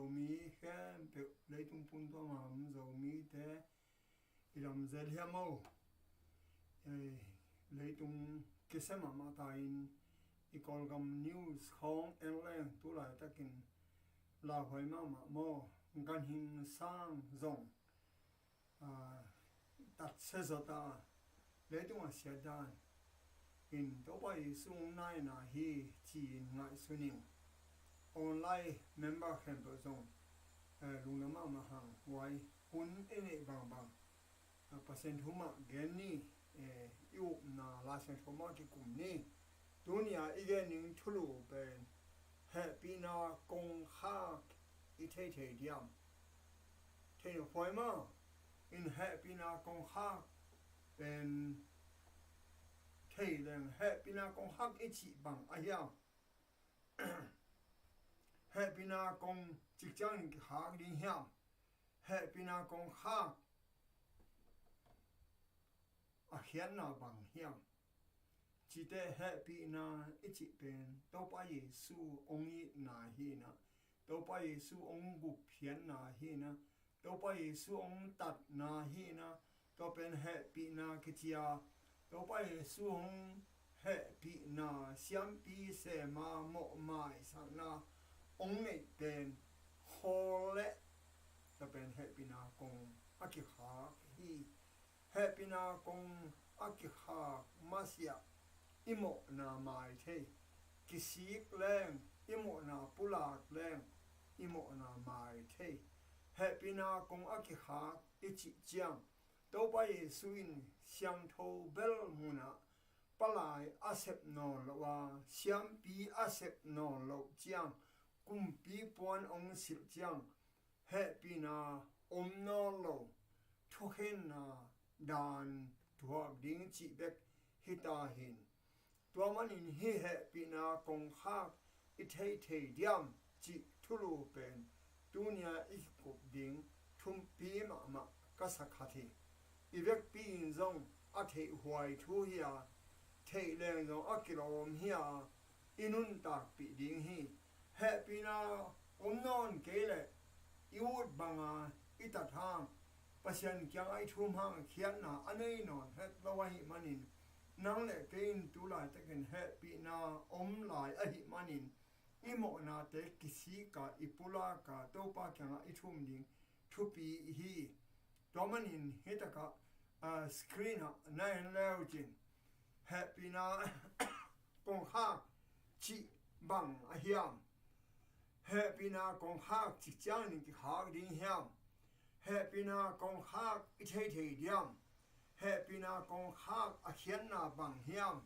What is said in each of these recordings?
dầu mi khen biểu lấy tung phun to mà dầu mi thế thì làm dễ hiếm mâu lấy tung cái xem mà tại i còn gam news không em lên tu lại ta kinh là hồi mà mò gan hình sang rong đặt xe giờ ta lấy tung là xe đàn in đâu phải sung này là hi chỉ ngại suy nghĩ online member khen tổ rong lúc nào mà hàng quay hun ene bang bang percent huma gen ni yêu na la sen thoma ki kum ni dunia igen ning thulu ben HEHPIHNA kong khak i the the diam the no phoi ma in HEHPIHNA kong khak ben the lên HEHPIHNA kong khak i chi bang a hiam HEHPIHNA kong CIKCIANGIN KIKHAK đi hiam HEHPIHNA kong khak a hian na bang hiam chỉ để HEHPIHNA ít chỉ bên đâu phải Giêsu ông ấy na hi na đâu phải Giêsu ông gục hiền na hi na đâu phải Giêsu ông tạt na hi na đâu bên HEHPIHNA cái chia đâu phải Giêsu ông HEHPIHNA xiêm pi se ma mộ mai sang na ông này bên hồ lệ đâu bên HEHPIHNA cùng KIKHAK hi HEHPIHNA cùng KIKHAK masia imo na mai the kisik leng imo na pulak leng imo na mai the HEHPIHNA kong KIKHAK ichi chiang to pa Yesuin siang tho bel muna palai asep no lawa siam pi asep no lo chiang kum pi pon ong sil chiang HEHPIHNA no lo thu hen na dan thuak ding chi bek hita hin tua man in hi HEHPIHNA kong khak i thei thei diam chi thulu pen dunia i kup ding thum pi ma ka sakhathi i vek pi in zong a thei huai thu hia thei leng zong a kilom hia inun tak pi ding hi HEHPIHNA non kele i ut banga i ta thang pasien kyang ai thum hang khian na anei non het lawahi manin nang le kein tu lai ta ken HEHPIHNA lai a hi manin imo na te kisi ka ipula ka to pa kyang ai thum ding thupi hi domanin hitaka screen na en leujin HEHPIHNA kong khak chi bang a hiam HEHPIHNA kong khak CIKCIANGIN KIKHAK ding hiam HEHPIHNA kong khak i thei thei diam HEHPIHNA kong khak a hian na bang hiam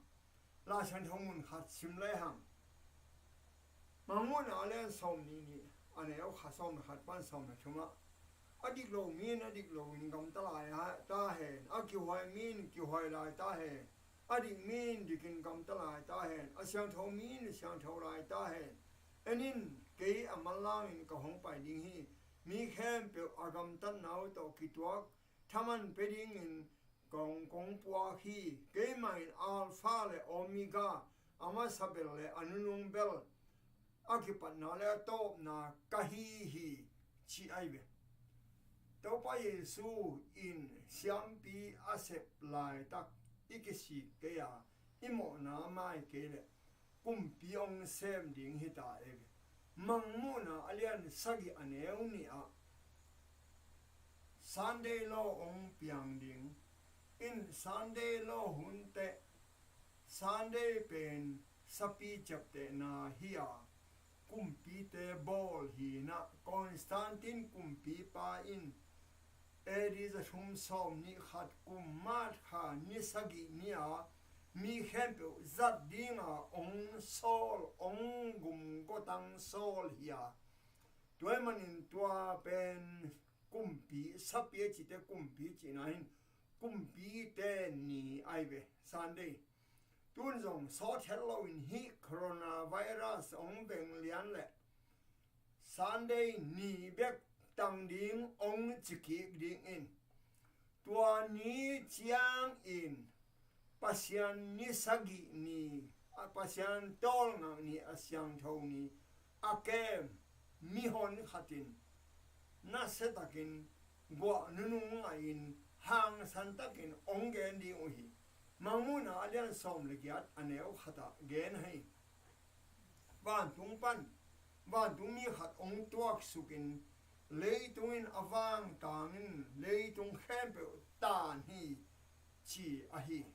la chan thongun khat sim le ham mangun ale som ni aneo kha som khat pan som na thuma adik lo min adik lo in gam ta lai ha ta hen a ki hoi min ki hoi lai ta hen adik min dikin gam ta lai ta hen a siang tho min siang tho lai ta hen enin ke amalang in ka hong pai ding hi mi khem pe agam tan nau to ki tuak thaman peding in kong pua hi ke mai alpha le omega ama sabel le anunung bel akipat na le top na kahi chi aibe to pa Yesu in siam pi asep lai tak ikisi ke ya imo na mai ke le kum pi ong sem ding hita ebe mangmu na alian sagi aneu ni a Sunday lo ong piang ding in Sunday lo hunte Sunday pen sapi chapte na hiya kumpi te bol hi na Constantine kumpi pa in eri za shum som ni khat kumat kha ni sagi ni a mi khem zat dinga ong sol ong gum ko tang sol hiya toy manin tua pen kumpi sapi chi te kumpi chi na hin kumpi te ni aibe Sunday tun zong so hello in hi coronavirus ong beng lian le Sunday ni bek tang ding ong chiki ding in tua ni chiang in pasian ni sagi ni pasian tol nga ni asyang thau ni akem mi hon khatin na setakin gwa nunung ngain hang santakin ongen di uhi mangmuna alian som legiat aneu khata gen hai ban tung pan ban tung mi khat ong tuak sukin leitungin awang tangin leitung khempe tan hi chi ahi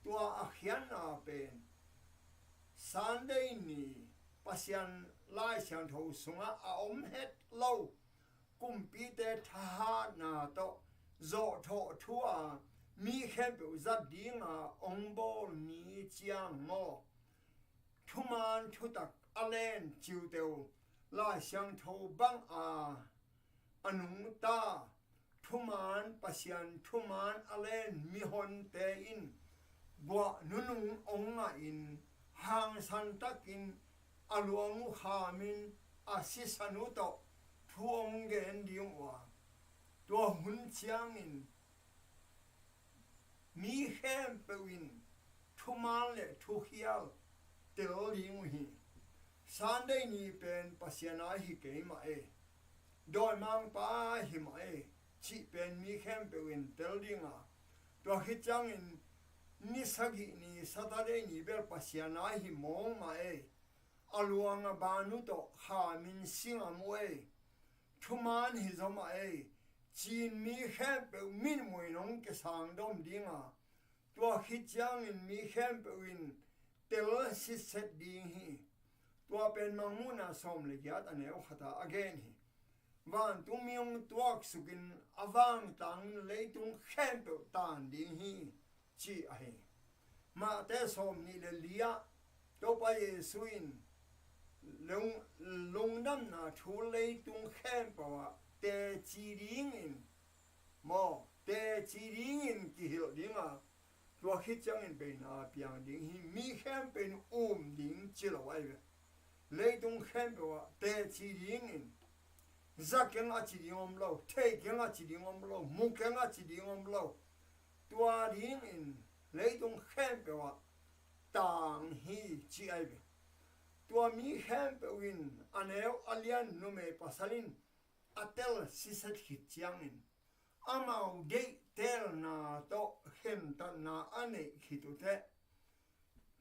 tua akhian na pen Sunday ni pasian lai siang tho sunga a om het lo kumpi te tha na to zo tho thua mi khempe zat dinga ongbol ni chiang mo thuman thutak alen chiu teu lai siang tho bang a anung ta thuman pasian thuman alen mi hon te in bua nunung onga in hang san takin aluang hamin asisanu to thuong gen diwa to hun chiang in mi hem pewin thuman le thu hial tel ling hi Sunday ni pen pasiana hi ke ma e doi mang pa hi ma e chi pen mi hem pewin tel dinga to hi chang in ni sagi ni Saturday ni ber pasiana hi mong ma e aluanga banu to ha min singa mo e thuman hi zoma e chin mi hem pe min moi nong ke sang dom dinga to hi chang in mi hem pe win tel si set ding hi to pen mangmuna som le gyat aneu khata again hi van tu miong tuak sukin awang tang leitung hem pe tan ding hi chi ahe ma te som ni le lia to pa yesuin lung nam na thu leitung hem pa te chi ring in mo te chi ring in ki hil dinga to khit chang in pe na piang ding hi mi hem pen ding chilo ai ve leitung hem pa te chi ring in zakeng a chi ding om lo te keng a chi ding om lo mu keng a chi ding om lo tua ring in leitung hem pa tang hi chi ai ve tua mi hem pe win aneu alian nume pasalin atel sisat hit chiang in amau de tel na to hem tan na ane hitute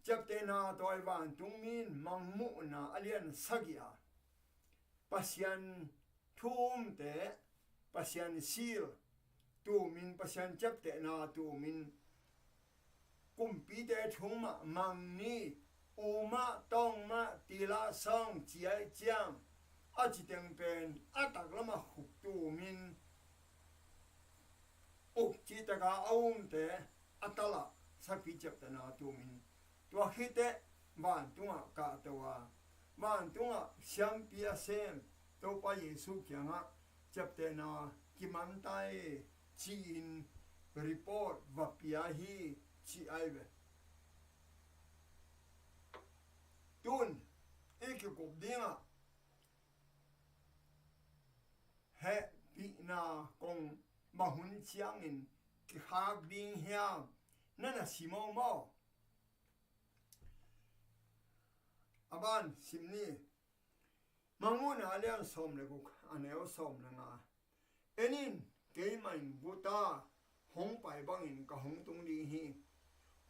chapte na toy van tungmin mangmu na alian sagia pasian thum te pasian sil tu min pasian chapte na tu min kumpi te thuma mangni uma tong ma tila song chiai chiang a chi teng pen atak lama khuk tu min uk chi ta ga aum te atala sapi chap ta na tu min to hite ban tunga ka towa ban tunga siam pia sem to pa yesu kyanga chap te na kiman tai chi in report va pia hi chi ai ve tun iki kup dinga he pi na kong mahun chiang in KIKHAK ding hiam nana simo mo aban simni manguna alian som le guk aneo som na nga enin keimain buta hong pai bangin ka hong tung ding hi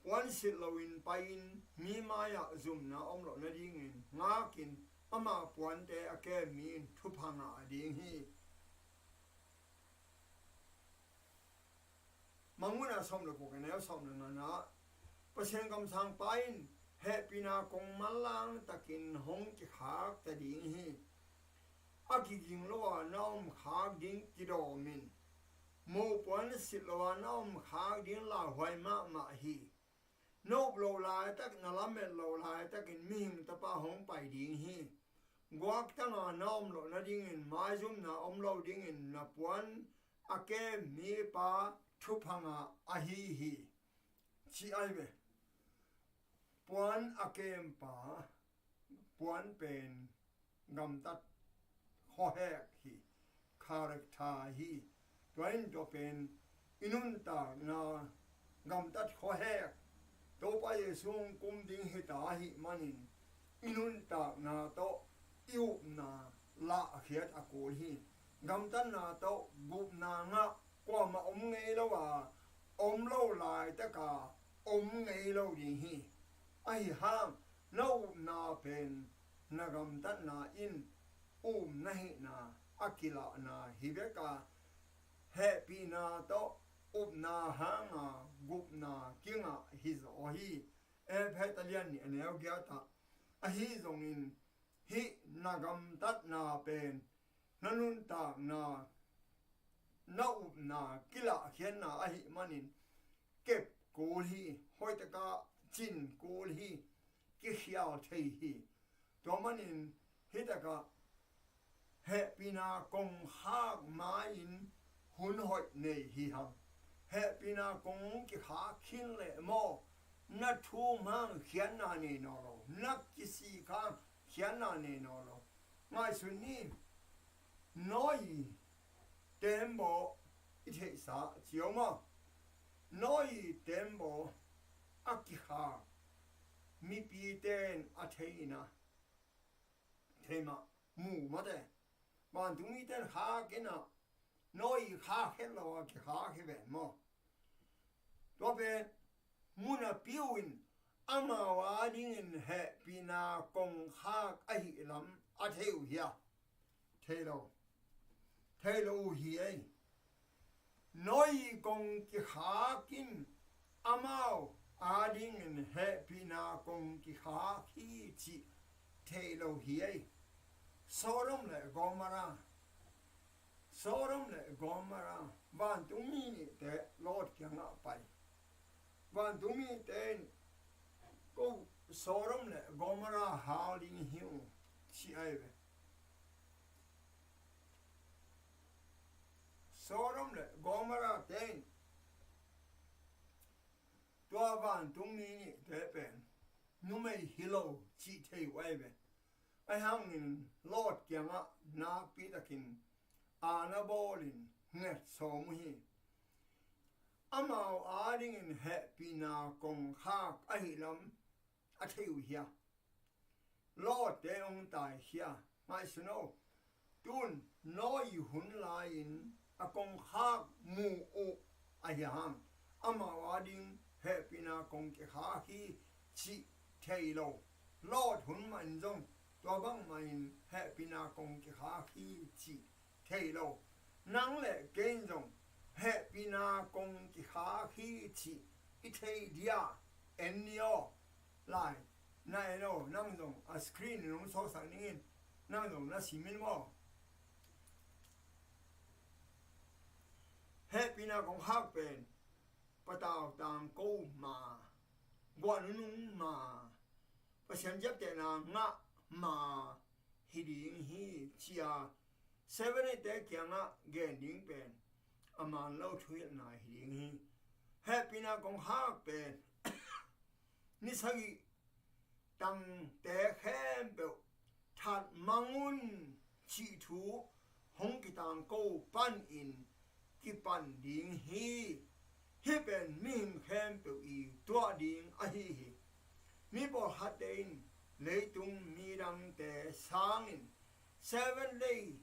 wan sit lowin pain mi maya zum na omlo na ding in ngakin ama puan te ake min thupanga ding hi manguna som le ko ne som na na pasien kam sang pain HEHPIHNA kong malang takin hong KIKHAK ta ding hi aki ging lo naum khak ding kido min mo puan sit lo naum khak ding la hwai ma hi no lo lai tak na la met lo lai tak in ming ta pa hong pai ding hi guak ta nga nom lo na ding in mai zum na om lo ding in na puan ake mi pa thu phanga a hi chi ai ve puan akem pa puan pen ngam tat ho hek hi character hi twain to pen inun ta na ngam tat ho hek to pa yesung kum ding hi ta hi manin inun ta na to iu na la khiat akul hi gam tan na to gup na nga kwa ma ngei lo wa lo lai ta ka ngei lo di hi ai ham no na pen na gam tan na in na hi na akila na hi be ka happy na to na hanga gup na kinga hi zo hi Lian ni anel gya ta a hi zong in hi nagam tat na pen nanun ta na na kila khian na a hi manin kep kul hi hoi ta ka chin kul hi ki hiao thei hi to manin hi ta ka happy na kong hak ma in hun hoi nei hi ha happy na kong ki kha khin le mo na thu mang khian na ne no lo na kisi ka khian na ne no lo ngai sun ni noi tembo i the sa chiao ma noi tembo akikha mi pi ten a theina thema mu ma de ban du mi ten ha ke na noi ha he lo ki ha he ve mo to be muna piuin ama wa ding he pina kong ha a hi lam a theu hia thelo hi ai noi kong ki ha kin amao a ding he pina kong ki ha hi chi thelo hi ai sorom le gomara ban tu mi ni te lord kyang a pai ban tu mi ten ko sorom le gomara howling hiu chi ai ve sorom le gomara ten to ban tu mi ni te pen nu mei hilo chi thei wai ve ai hang in lord kyang a na pi takin ana bolin nge som hi amao aring in happy na kong hak a hi lam a theu hia lord te ong tai hia mai suno tun noi hun lai in a kong hak mu u a hiam amao aring happy na kong ki ha hi chi thailo lord hun man jong to bang main happy na kong ki ha hi chi thailo nang le gen jong happy na kong ki ha hi chi I thei dia enio lai nai no nang jong a screen nong so sang nin nang jong na simin mo happy na kong hak pen patao tang ko ma gwan nung ma pasien jap te na nga ma hi ding hi chia 7 te kyanga gen ding pen aman lo thuil na hi ding hi happy na kong hak pen ni sagi tang te khem pe that mangun chi thu hong ki tang ko pan in ki pan ding hi pen min khem pe I tua ding a hi mi bo hatein leitung mi dang te sangin 7 day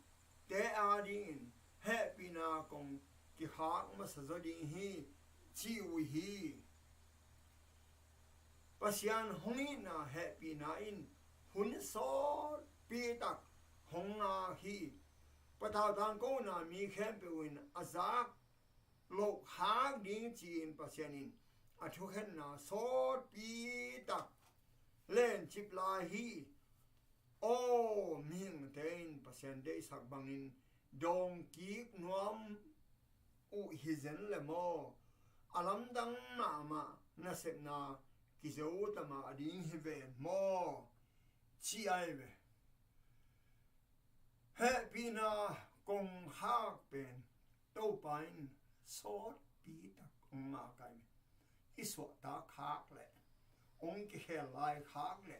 te ading happy na kong ki hak ma sa zo ding hi chi wi hi pasian hongi na happy na in hun so pi tak hong na hi patao tang ko na mi khem pe win azak lo hak ding chin pasianin a thu hen na so pi tak len chip la hi o ming ten pasien de sak bangin dong ki nuam u hizen le mo alam dang na ma na sep na ki zo ta ma ding hi ve mo chi ai ve happy na kong hak pen to pain sot pi tak ong ma kai I so ta khak le ong ki he lai khak le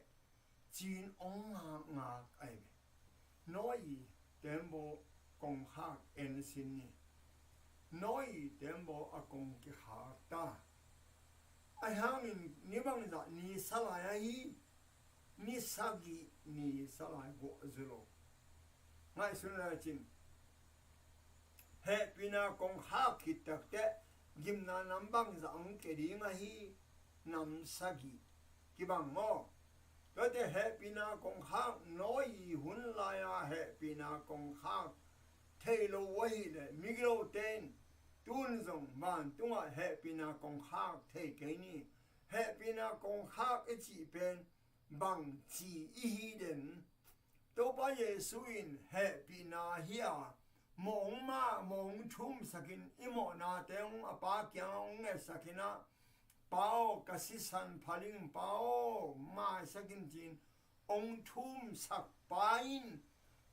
chin ong nga ai noi tembo kong hak en sin ni noi tembo a kong ki ha ta ai hang in ni bang za ni salai ai ni sagi ni salai go zulo ngay xuân là chính hệ pina công khắc khít đặc tế gim na nắm băng giọng cái đi mà hi nắm sagi cái bằng mò có thể hệ pina công khắc nói hun lại à hệ pina công khắc thay lô quay để migro tên tuôn dòng bàn tung à hệ pina công khắc thay cái ní hệ pina công khắc ít chỉ bên bằng chỉ ý đến đâu bao giờ suin hệ pina hia mong ma mong chum sakin imo na teong apa kyang nge sakina pao kasisan phaling pao ma sakin jin ong chum sak pain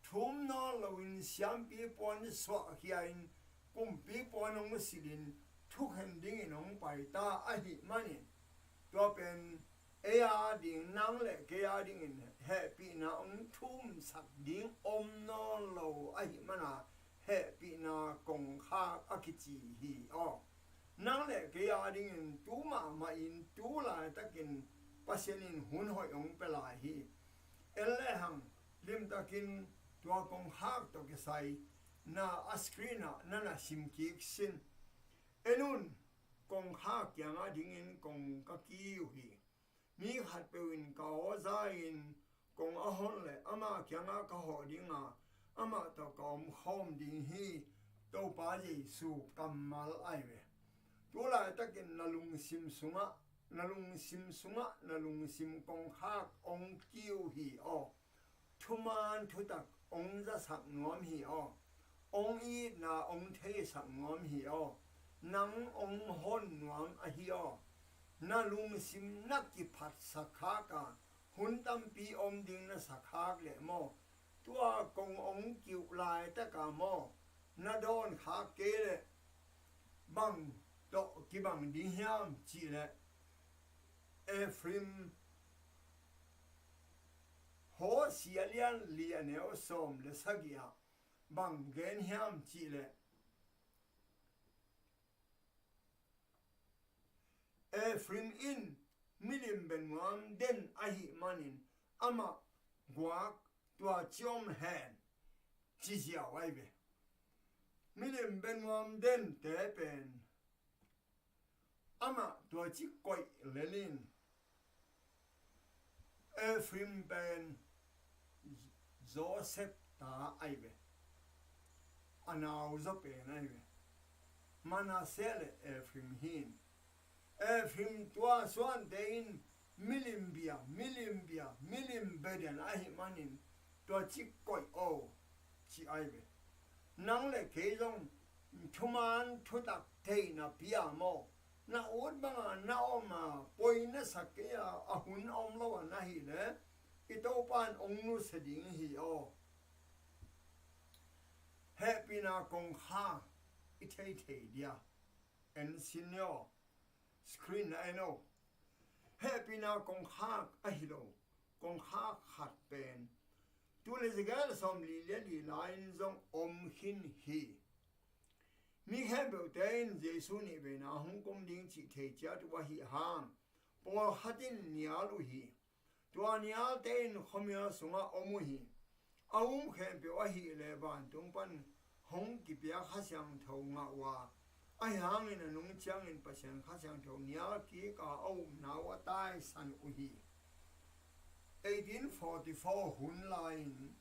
chum no loin siam pi pon so hiain kum pi pon ong silin thuk hending in ong pai ta a hi mani to pen ea ding nang le ke a ding in happy na ong chum sak ding no lo a hi mana happy na kong kha akichi hi o nang le ke a ding in tu ma in tu la takin pasien in hun hoi ong pela hi elle hang lim takin tua kong kha to ke sai na a screen na sim ki sin enun kong kha kyang a ding in kong ka ki hi mi khat pe in ka o za in kong a hon le ama kyang a ka ho ding a ama to kom hom ding hi to pa ji su kamal ai ve tu la takin nalung sim sunga nalung sim kong kha ong kiu hi o thuman thutak ong za sak ngom hi o ong i na ong the sak ngom hi o nang ong hon ngom a hi o na lung sim nak ki phat sakha ka hun tam pi om ding na sakha le mo tua kong ong kiu lai ta ka mo na don kha ke le bang to ki bang di hiam chi le efrim ho sialian lian e o som le sagia bang gen hiam chi le efrim in milim ben wam den ahi manin ama guak tua chom hen chi sia wai be milim ben wam den te pen ama tua chi koi lelin efrim ben Joseph ta ai be anau zo pe nai be manasele efrim hin efrim tua swan dein milim beden ahi manin tua chi koi o chi ai be nang le ke jong thuman thutak thei na pia mo na ot banga na oma poina sakya ahun om lo na hi le ito pan ong nu seding hi o happy na kong ha ithei dia en senior screen I know happy na kong ha a hi lo kong ha khat pen tu le zegal som li le li line zong om hin hi mi hebe ten jesu ni be na hong kong ding chi the cha tu wa hi ham por hatin nia lu hi tua nia ten khomya sunga omu hi aum khem pe wa hi le ban tung pan hong ki pya kha syang thau nga wa ai hang in nung chang in pasang kha syang thau nia ki ka au na wa tai san u hi 1844 hun line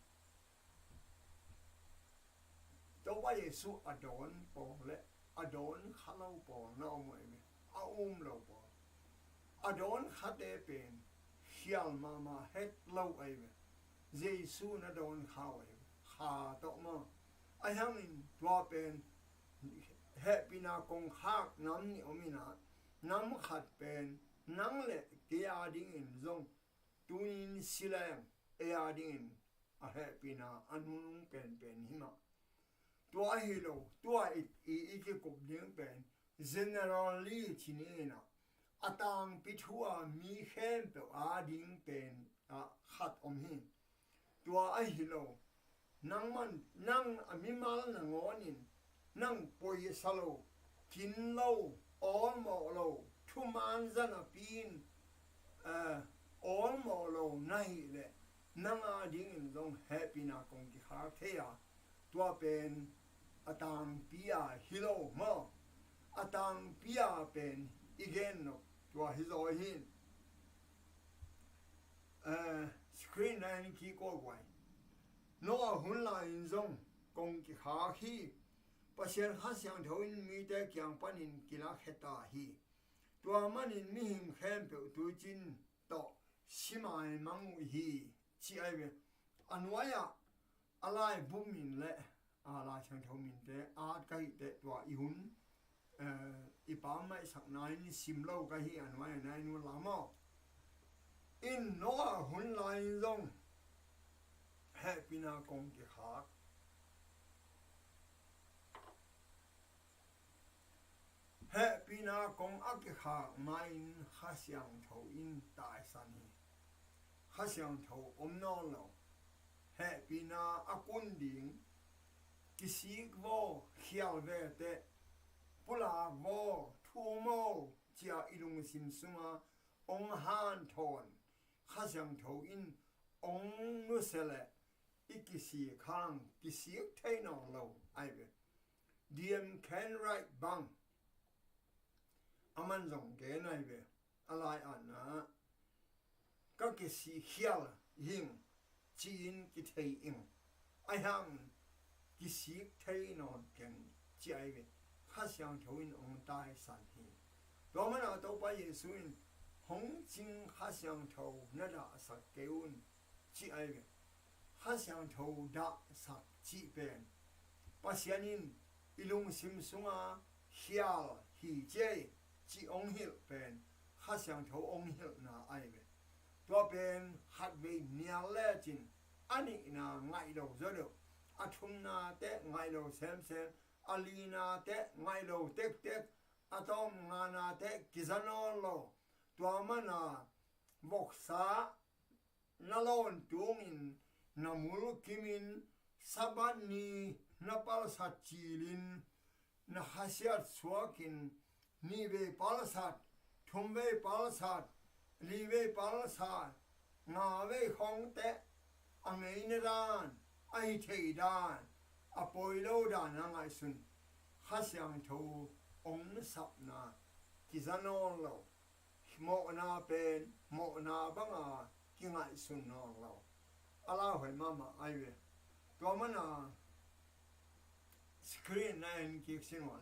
đâu bao giờ su adon po le adon khalau po na mo me a lo po adon khate pen hial mama het lo ai me jesu na don khao ai kha to ma ai hang in tua pen happy na kong khak nam ni omina nam khat pen nang le ke a ding in zong tuin silang e a ding in a happy na anung pen hima tua hilo tua i ke kup ding pen generally chinina atang pithua mi khem pe a ding pen a khat om hi tua a hilo nang amimal na ngonin nang poi salo kin lo on mo lo thu man zana pin on mo lo nai le nanga ding in zong happy na kong ki khak thea tua pen atang pia hilo mo atang pia pen igen no tua hizo hin screen nine ki ko kwai no hun la in zong kong ki khak hi pasien ha siang tho in mi te kyang panin kila kheta hi tua manin mi him khem pe tu chin to simai mang hi chi ai ve anwaya alai bumin le ala chang thau min te a kai te tua I hun I pa mai sak nai ni sim lo ka hi anwaya nai nu la mo in no hun lai zong happy na kong ki khak happy na kong a ki khak mai ha siang thau in tai san hi ha siang thau om no lo happy na akun ding kisik vo khial ve te pula vo thu mo chia ilung sim sunga ong han thon ha siang thau in ong nu sele ikisi khang kisik thai no lo ai ve diem can right bang aman zong ke nai ve alai ana ka kisi khial hing chin ki thei ing ai ham kisik thei no ken chi ai ve ha siang thau in ong tai san hi do mana to pa yesu in hong jing ha siang thau na da sak keun chi ai ve ha siang thau da sak chi pen pasianin ilung sim sunga hial hi je chi ong hil pen ha siang thau ong hil na ai ve to pen hat ve nia le chin ani na ngai lo zo do athum na te ngai lo sem sem alina te ngai lo tek tek atom nga na te kizano lo to mana boksa nalon tung in namul kimin sabani napal sachilin na hasiat suakin ni ve palasat thum ve palasat li ve palasat nga ve khong te angai ne dan ai thei dan apoi lo dan na ngai sun ha siang tho ong sap na kizano lo mo na pen mo na banga ki ngai sun no lo ala hoi mama ai ve to mana screen nine ki sin wa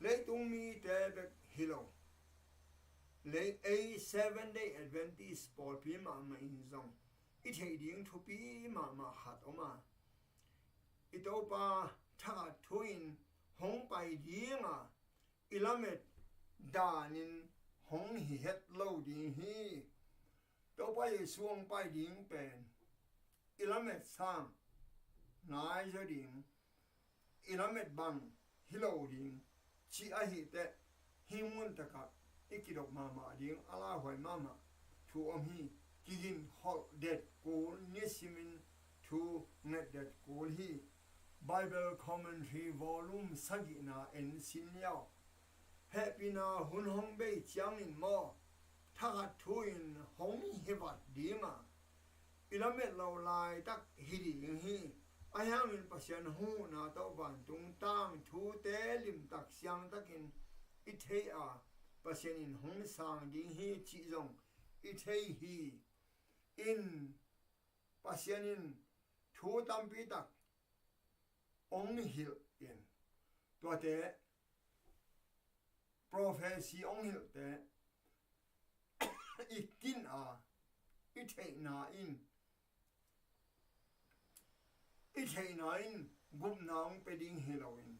le tung mi te be hilo le a 7-day Adventist Paul pi ma ma in zong I thei ding thu pi ma hat oma I to pa tha thuin hong pai dinga ilamet danin hong hi het lo ding hi to pa ye suang pai ding pen ilamet sam nai zo ding ilamet bang hilo ding chi a hi te himun ta ka ikidok mama ding ala hoi mama thu om hi kigin hol det ko nisimin thu net det ko hi Bible commentary volume sagi na en sin yao happy na hun hong bei chiang in mo tha thu in hong hi wat dinga ilamet lo lai tak hi ding hi I am in passion hu na to ban tung tang thu te lim tak siang takin I thei a passion in hong sang ding hi chi zong I thei hi in passion in thu tam pi tak ong hil in to te prophecy ong hil te ikin a I thei na in I thei na in gup nang pe ding Halloween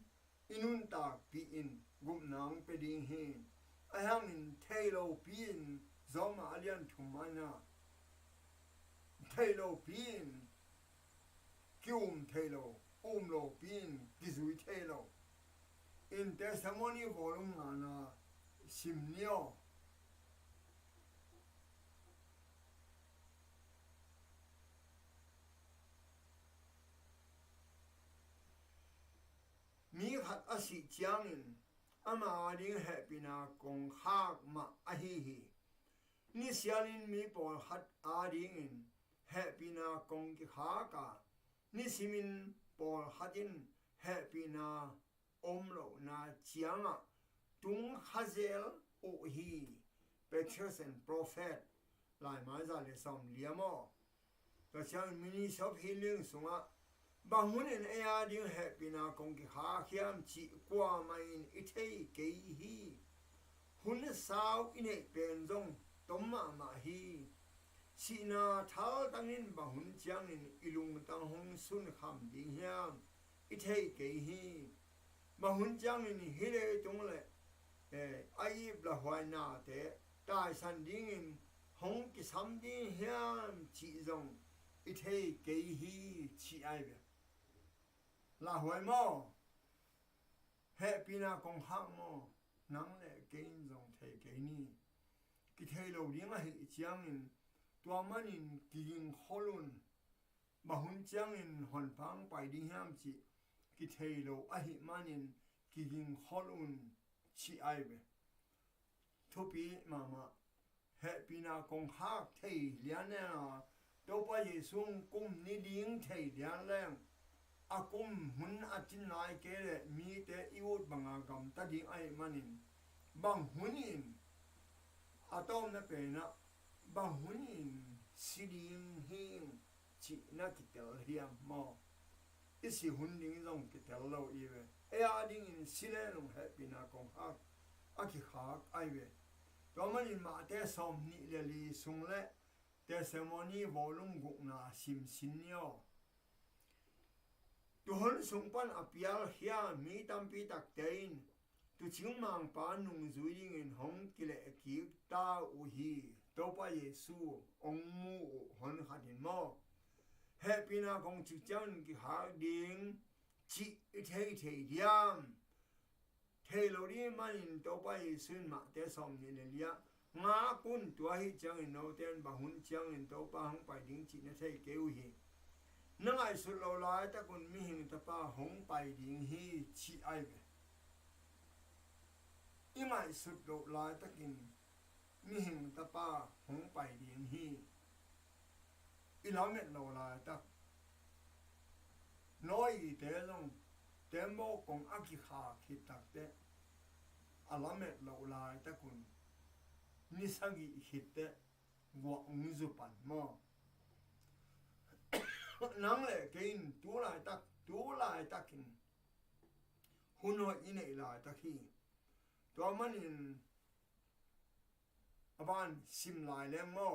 inun ta pi in gup nang pe ding hi I am in thelo pi in zoma alian thumana thelo pi in kyum thelo lo pi in kizui thelo in testimony volume na simnio mi khat asi chiangin ama ding happy na kong khak ma a hi hi ni sialin mi por hat a ding in HEHPIHNA kong KIKHAK ni simin Paul hadin HEHPIHNA omlo na chianga tung hazel o hi pictures and prophet lai mai za le som liamo ta chang mini shop healing sunga bangun en ea ding HEHPIHNA kong KIKHAK hiam chi kwa main ithei ke hi hun sao ine pen jong tomma ma hi sina thal tangin bahun chiang in ilung tang hong sun kham ding hiam ithei ke hi bahun chiang in hile tung le ai bla hwai na te tai san ding in hong ki sam ding hiam chi jong ithei ke hi chi ai be la hwai mo HEHPIHNA kong hak mo nang le kein jong thei ke ni ki thei lo ding a hi chiang in tua manin king holun bahun chiang in hon phang pai ding hiam chi ki thei lo a hi manin king holun chi ai be thupi mama HEHPIHNA kong hak thei lian na to pa ye sung kum ni ding thei lian leng akum hun atin lai ke le mi te iut banga gam ta ding ai manin bang hunin atom na pe na bang hunin siling hing chi na kitel hiam mo isi hun ding jong kitel lo i ve e a ding in silenum HEHPIHNA kong hak aki khak ai ve to manin ma te som ni le li sung le testimony volume guk na sim sin yo tu hon sung pan apial hia mi tam pi tak tein tu ching mang pa nung zui ding in hong kile ki ta u hi to pa yesu ong mu hon khatin mo HEHPIHNA kong chi chan ki ha ding chi thei thei diam thei lo ri manin to pa yesu ma te som ni le lia nga kun tua hi chang in no ten ba hun chang in to pa hong pai ding chi na thei ke u hi nangai su lo lai ta kun mi hing ta pa hong pai ding hi chi ai ve imai su lo lai ta kin mi hing ta pa hong pai ding hi ilamet lo lai ta noi te long tembo kong aki kha ki tak te alamet lo lai ta kun nisagi hitte wa ungzu pan mo nang le kein tu lai takin huno ine lai takhi to manin aban sim lai le mo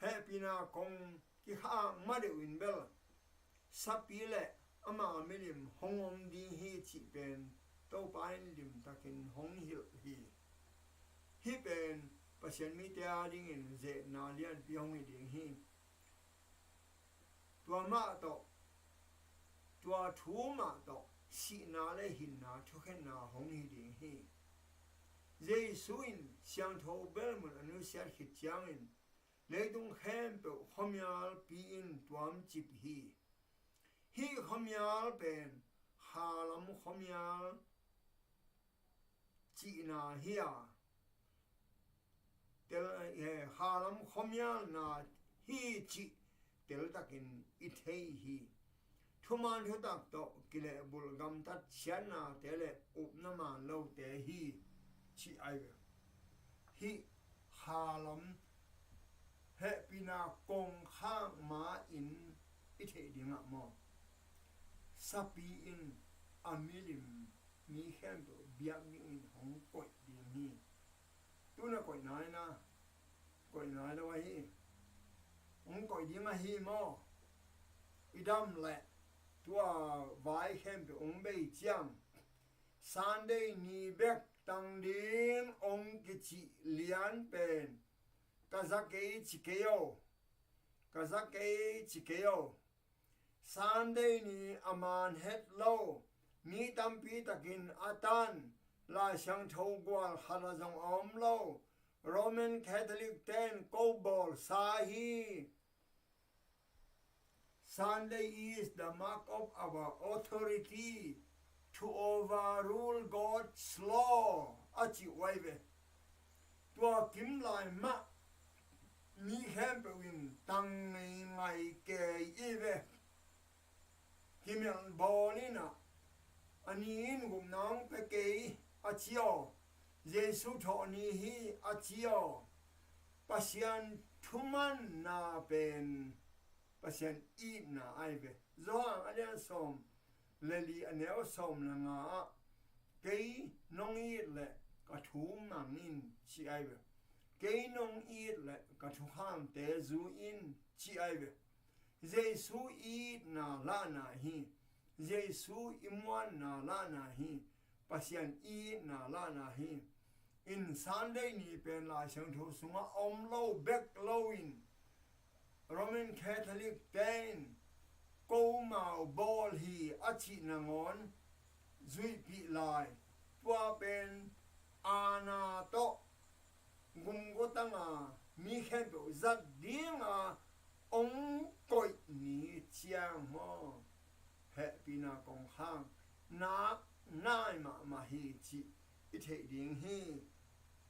HEHPIHNA kong ki ha ma de win bel sapi le ama milim hongom di hi chi pen to pain lim takin hong hil hi pen pasien mi te a ding in ze na lian pi hong ding hi tua ma to tua thu ma to si na le hin na thu khen na hong hi ding hi ze suin siang tho bel mun anu siar khit chiang in leidung hem pe khomial pi in tuam chip hi khomial pen halam khomial chi na hia tel halam khomial na hi chi tel takin ithei hi thuman thu tak to kile bulgam tat chian na tele upna ma lo te hi chi ai hi halam HEHPIHNA kong khang ma in ithei dinga mo sapi in amilim mi khem to biak ni in hong koi ding hi tu na koi nai na koi nai lo hi hong koi ding a hi mo idam le tua vai khem to ong bei chiam Sunday ni bek tang ding ong ki chi lian pen kazakei chikeo Sunday ni aman het lo mi tampi takin atan la sang tho gwal khala jong om lo Roman Catholic ten kobol sahi Sunday is the mark of our authority to overrule God's law achi waive tua kim lai ma mi hem win tang ngai ke ive kimel bolina ani in gum nang pe ke achio Jesu tho ni hi achio pasian thuman na pen pasian I na aive zo ania som leli aneo som la nga ke nong I le ka thu mangin chi aive ke nong I le ka thu ham te zu in chi aive Jesu I na la na hi Jesu imwan na la na hi pasian I na la na hi in Sunday ni pen la sang thu sunga om lo back low in Roman Catholic ten câu màu bol hi achi na ngon zui pi lai tua pen ana to gum go tanga mi khen bo zat dinga ong koi ni chiang mo HEHPIHNA kong hang na nai ma hi chi I thei ding hi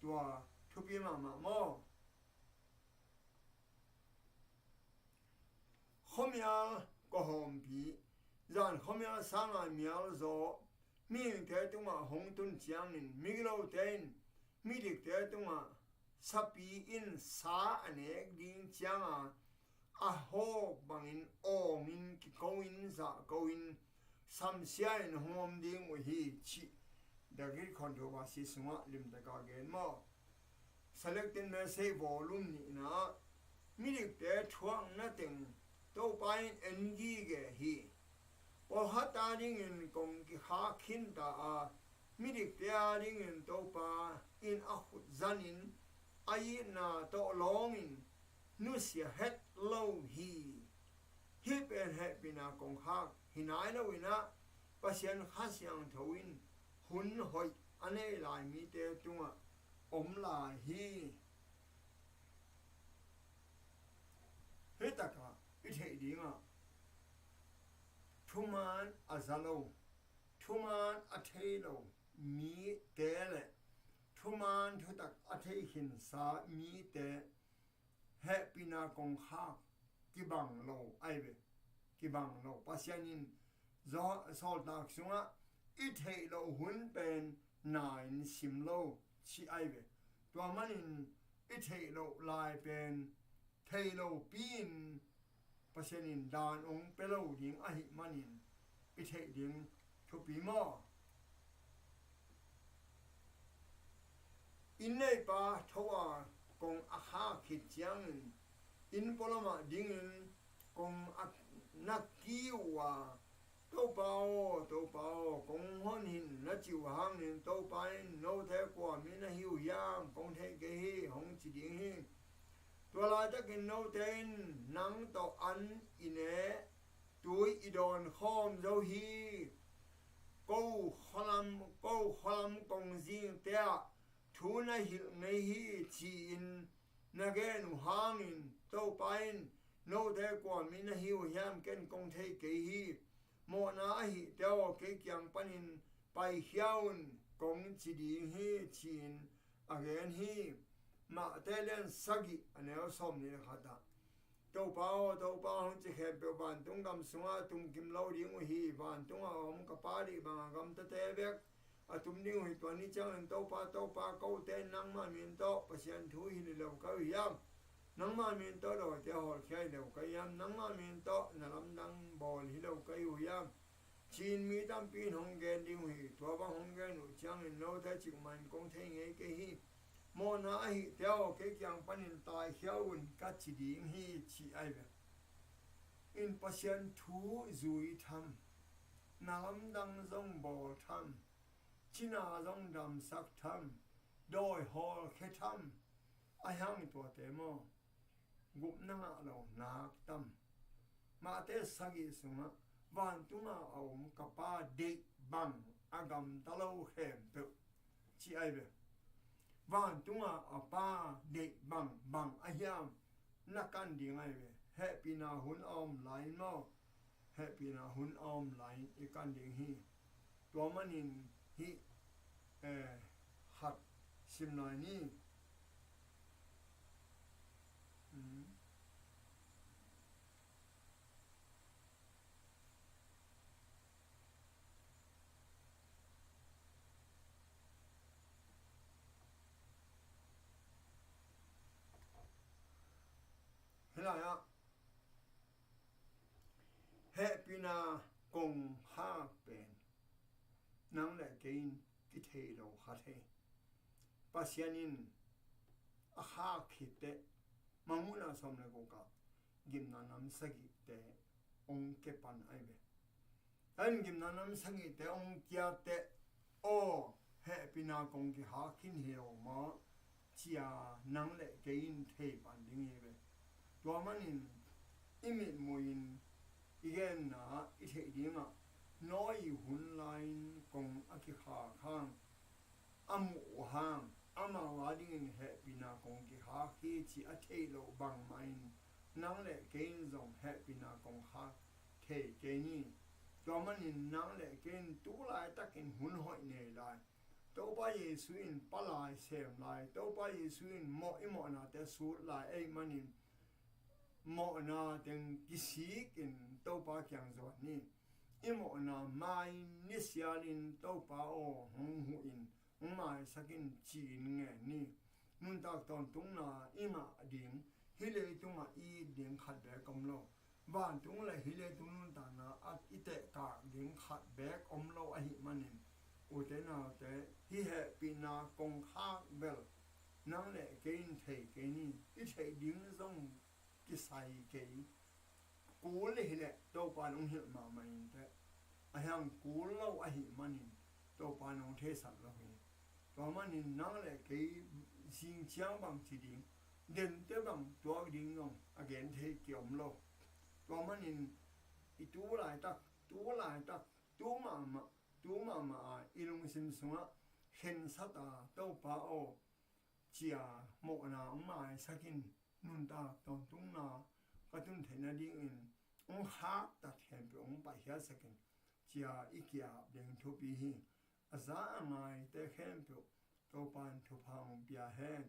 tua thu pi ma mo khomial ko hom pi zan khomial sanga mial zo mi te tunga hong tun chiang in mi lo ten mi dik te tunga sapi in sa ane ding chiang a ho bangin ong in ki ko in za ko in sam sia in hom ding o hi chi da gil controversy sunga lim da ka gen mo selected message volume ni na mi dik te thuang na ting to pain NG ge hi o hata ding in kong ki ha khin ta a mi dik te a ding in to pa in a khut zanin ai na to long in nu sia het low hi hip and HEHPIHNA kong ha hinai lo ina pasien khasyang thawin hun hoi ane lai mi te tunga om la hi hetaka I thei dinga thuman azalo thuman athelo mi tele thuman thutak athei hin sa mi te HEHPIHNA kong ha ki bang lo aive ki bang lo pasianin zo sol tak sunga I thei lo hun pen nine sim lo chi aive tua manin I thei lo lai pen thei lo pin pasianin dan ong pelo ding a hi manin I thei ding thu pi mo in nei pa thowa kong a ha khit chiang in polama ding in kong a nakiwa to pao kong hon hin na chiu hang in to pain no the kwa mi na hiu yang kong the ke hi hong chi ding hi tua la ta kin no ten nang to an ine tui idon khom zo hi câu kholam kong jing te thu na hil nei hi chi in na ge nu hang in to pain no the kwa mi na hiu yang ken kong the ke hi mo na hi teo ke kyang panin pai hiaun kong chi ding hi chin again hi ma telen sagi aneo som ni khata to pao hong chi khe pe ban tung gam sunga tum kim lo ding hi ban tung om ka pa ri ba gam ta te bek atum ni hi to ni chang to pa ko te nang ma min to pasian thu hi ni lo ka hiam nang ma min to do te hol khai lo ka yam nang ma min to na lam dang bol hi lo ka yu yam chin mi tam pin hong gen ding hi to ba hong gen nu chang in no ta chi man kong the nge ke hi mo na hi teo ke kyang panin tai hiaun ka chi ding hi chi ai ve in pasian thu zui tham na lam dang zong bol tham china zong dam sak tham doi hol khe tham a hang to te mo gup na lo nak tam ma te sagi sunga van tunga om kapa de bang agam talo hem pe chi ai ve van tunga apa de bang a hiam na kan ding ai ve HEHPIHNA hun om line mo HEHPIHNA hun om line I kan ding hi ตัวมันนินฮิหัดสิมหน่อยนี่เห็นไหมอ่ะเฮปินากงห้าเป็นนังแหละกินกิเทโรฮัทเฮปัสยานินอาหาคิดเตมังมุนาสมเลกุกะกิมนานำสกิเตองเก็บปันไอเบอันกิมนานำสกิเตองเกียเตโอเฮปินากงกิหาคินเฮโรมาจียนังแหละกินเทปันดิ้งเฮเบตัวมันนินอิมิดมวยนอีกนะอีเทดิ้งอ่ะน้อยหุ่นไลน์กงอากิขาข้างอามูหางอามาวาดิ้งเฮปินากงกิหาคีจีอาเทโลบังไมน์นังเล่เกนซงเฮปินากงหาเทเกนี่ตัวมันนินนังเล่เกนตัวลายตักอินหุ่นหอยเนยลายตัวไปเยซูอินปลายเสมลายตัวไปเยซูอินหมออิหมอนาเตสูดลายเอ้มันนินหมอนาเต็งกิสิกินตัวไปแข่งสวรรค์นี่อิหมอนาไม่นิสยาลินตัวไปโอหงหูอินมาสักินจีนไงนี่นุ่นตากตอนตรงน่ะอิมาดิ่งฮิเลตรงอ่ะอีดิ่งขัดแบกอมโลบ้านตรงเลยฮิเลตรงนุ่นตานะอัดอิเตกาดิ่งขัดแบกอมโลอหิมันนินอุเตนาแต่ฮิเฮปินากงคาเบลนั่งแหละเกนเทเกนี่อิเทดิ่งส่งกิไซเกกูเลยฮิเลตัวปานองเหี่ยมามันแต่ไอ้หังกูเล่าอหิมันนินตัวปานองเทสัตเราเองตัวมันนินนั่งแหละเกยสิงเชียงบางทีดิ่งเดินเตบังตัวดิ่งงงอเกนเทเกี่ยมโลตัวมันนินอีตัวหลายตักตัวมาอีลุงสิมสงะเห็นสัตาตัวป้าโอเจียโมนาอมาสักินนุนตาตอนตุงนาก็ตุนเทนดิ่งอินองฮักตัดเห็นไปองไปเฮียสักินเจียอีเกียเดินทุบีฮีอาซาอมายแต่เห็นไปตัวปานทุพางเบียเฮน